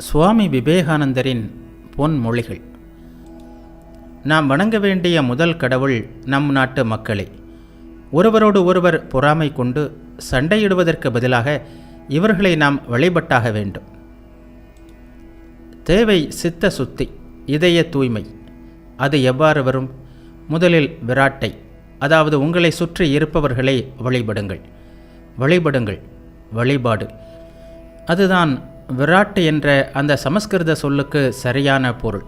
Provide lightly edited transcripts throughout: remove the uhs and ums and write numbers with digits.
சுவாமி விவேகானந்தரின் பொன்மொழிகள். நாம் வணங்க வேண்டிய முதல் கடவுள் நம் நாட்டு மக்களே. ஒருவரோடு ஒருவர் பொறாமை கொண்டு சண்டையிடுவதற்கு பதிலாக இவர்களை நாம் வழிபட்டாக வேண்டும். தேவை சித்த சுத்தி, இதய தூய்மை. அது எவ்வாறு வரும்? முதலில் விராட்டை, அதாவது உங்களை சுற்றி இருப்பவர்களை வழிபடுங்கள். வழிபாடு, அதுதான் விராட்டு என்ற அந்த சமஸ்கிருத சொல்லுக்கு சரியான பொருள்.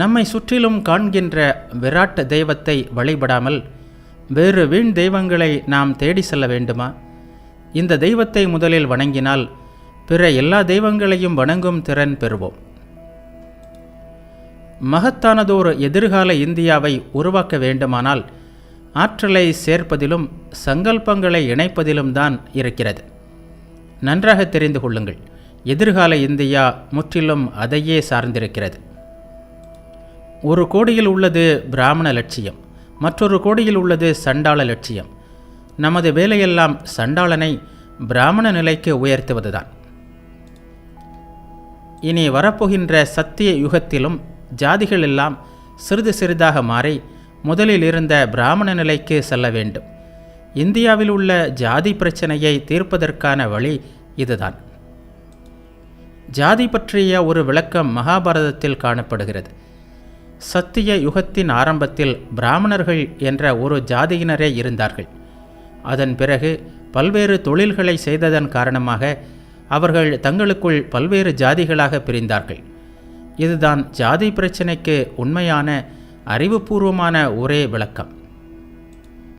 நம்மை சுற்றிலும் காண்கின்ற விராட் தெய்வத்தை வழிபடாமல் வேறு வீண் தெய்வங்களை நாம் தேடி செல்ல வேண்டுமா? இந்த தெய்வத்தை முதலில் வணங்கினால் பிற எல்லா தெய்வங்களையும் வணங்கும் திறன் பெறுவோம். மகத்தானதோர் எதிர்கால இந்தியாவை உருவாக்க வேண்டுமானால் ஆற்றலை சேர்ப்பதிலும் சங்கல்பங்களை இணைப்பதிலும் தான் இருக்கிறது. நன்றாக தெரிந்து கொள்ளுங்கள், எதிர்கால இந்தியா முற்றிலும் அதையே சார்ந்திருக்கிறது. ஒரு கோடியில் உள்ளது பிராமண லட்சியம், மற்றொரு கோடியில் உள்ளது சண்டாள லட்சியம். நமது வேலையெல்லாம் சண்டாளனை பிராமண நிலைக்கு உயர்த்துவதுதான். இனி வரப்போகின்ற சத்திய யுகத்திலும் ஜாதிகள் எல்லாம் சிறிது சிறிதாக மாறி முதலில் இருந்த பிராமண நிலைக்கு செல்ல வேண்டும். இந்தியாவில் உள்ள ஜாதி பிரச்சனையை தீர்ப்பதற்கான வழி இதுதான். ஜாதி பற்றிய ஒரு விளக்கம் மகாபாரதத்தில் காணப்படுகிறது. சத்திய யுகத்தின் ஆரம்பத்தில் பிராமணர்கள் என்ற ஒரு ஜாதியினரே இருந்தார்கள். அதன் பிறகு பல்வேறு தொழில்களை செய்ததன் காரணமாக அவர்கள் தங்களுக்குள் பல்வேறு ஜாதிகளாக பிரிந்தார்கள். இதுதான் ஜாதி பிரச்சினைக்கு உண்மையான அறிவுபூர்வமான ஒரே விளக்கம்.